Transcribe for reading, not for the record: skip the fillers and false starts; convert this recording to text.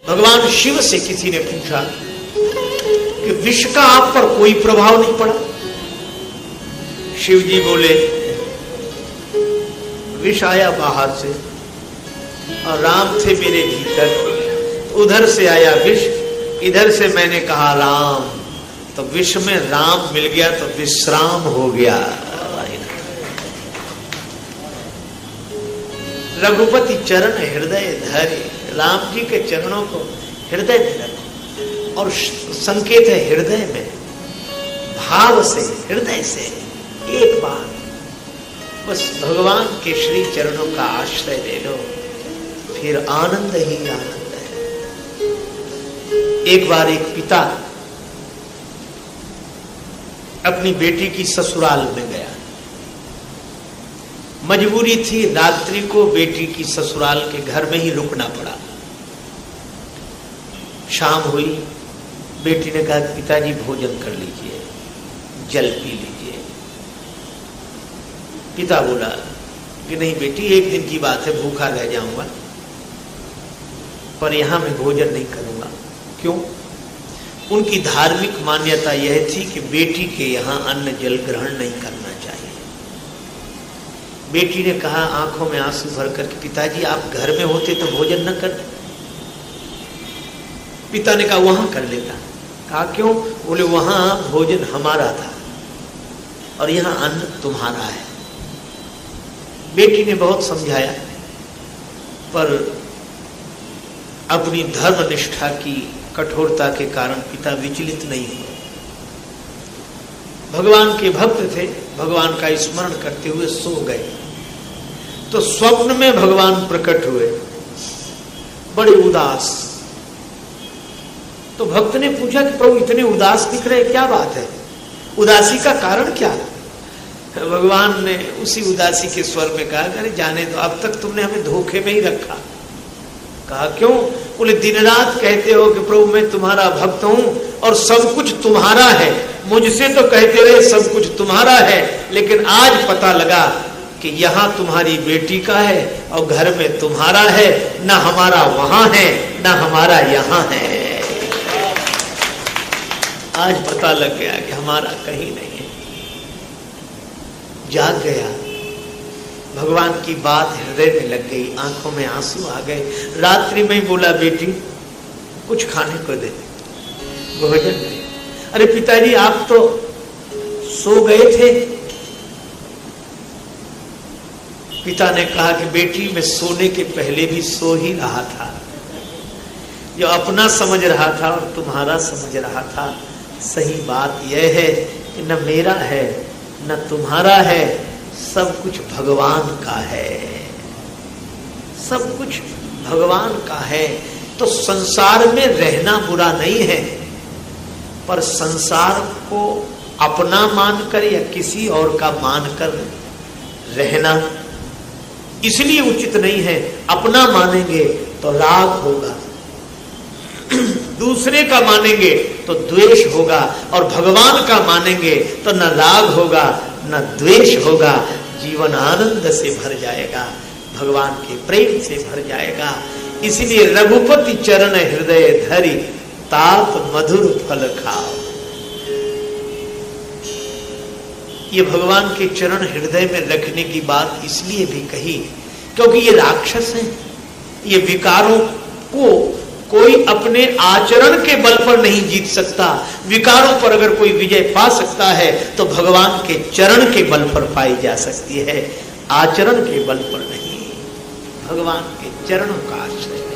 भगवान शिव से किसी ने पूछा कि विष का आप पर कोई प्रभाव नहीं पड़ा? शिव जी बोले, विष आया बाहर से और राम थे मेरे भीतर, उधर से आया विष, इधर से मैंने कहा राम, तो विष में राम मिल गया तो विश्राम हो गया। रघुपति चरण हृदय धरे, राम जी के चरणों को हृदय में रखो, और संकेत है हृदय में, भाव से, हृदय से एक बार बस भगवान के श्री चरणों का आश्रय ले लो, फिर आनंद ही आनंद है। एक बार एक पिता अपनी बेटी की ससुराल में गया, मजबूरी थी, रात्रि को बेटी की ससुराल के घर में ही रुकना पड़ा। शाम हुई, बेटी ने कहा पिताजी भोजन कर लीजिए, जल पी लीजिए। पिता बोला कि नहीं बेटी, एक दिन की बात है, भूखा रह जाऊंगा, पर यहां मैं भोजन नहीं करूंगा। क्यों? उनकी धार्मिक मान्यता यह थी कि बेटी के यहां अन्न जल ग्रहण नहीं करना चाहिए। बेटी ने कहा आंखों में आंसू भर कर, पिताजी आप घर में होते तो भोजन न करते। पिता ने कहा वहां कर लेता। कहा क्यों? बोले वहां भोजन हमारा था और यहां अन्न तुम्हारा है। बेटी ने बहुत समझाया, पर अपनी धर्म निष्ठा की कठोरता के कारण पिता विचलित नहीं हुए। भगवान के भक्त थे, भगवान का स्मरण करते हुए सो गए, तो स्वप्न में भगवान प्रकट हुए, बड़े उदास। तो भक्त ने पूछा कि प्रभु इतने उदास दिख रहे, क्या बात है, उदासी का कारण क्या है? भगवान ने उसी उदासी के स्वर में कहा, अरे जाने दो, अब तक तुमने हमें धोखे में ही रखा। कहा क्यों? बोले दिन रात कहते हो कि प्रभु मैं तुम्हारा भक्त हूं और सब कुछ तुम्हारा है, मुझसे तो कहते रहे सब कुछ तुम्हारा है, लेकिन आज पता लगा कि यहां तुम्हारी बेटी का है और घर में तुम्हारा है, ना हमारा वहां है ना हमारा यहां है। आज पता लग गया कि हमारा कहीं नहीं है। जाग गया, भगवान की बात हृदय में लग गई, आंखों में आंसू आ गए। रात्रि में ही बोला बेटी कुछ खाने को दे, भोजन दे। अरे पिताजी आप तो सो गए थे। पिता ने कहा कि बेटी मैं सोने के पहले भी सो ही रहा था, जो अपना समझ रहा था और तुम्हारा समझ रहा था। सही बात यह है कि न मेरा है न तुम्हारा है, सब कुछ भगवान का है, सब कुछ भगवान का है। तो संसार में रहना बुरा नहीं है, पर संसार को अपना मानकर या किसी और का मानकर रहना इसलिए उचित नहीं है। अपना मानेंगे तो राग होगा, दूसरे का मानेंगे तो द्वेष होगा, और भगवान का मानेंगे तो न राग होगा न द्वेष होगा। जीवन आनंद से भर जाएगा, भगवान के प्रेम से भर जाएगा। इसलिए रघुपति चरण हृदय धरि, तात मधुर फल खाओ। ये भगवान के चरण हृदय में रखने की बात इसलिए भी कही क्योंकि ये राक्षस हैं, ये विकारों को कोई अपने आचरण के बल पर नहीं जीत सकता। विकारों पर अगर कोई विजय पा सकता है तो भगवान के चरण के बल पर पाई जा सकती है, आचरण के बल पर नहीं। भगवान के चरणों का आश्रय है।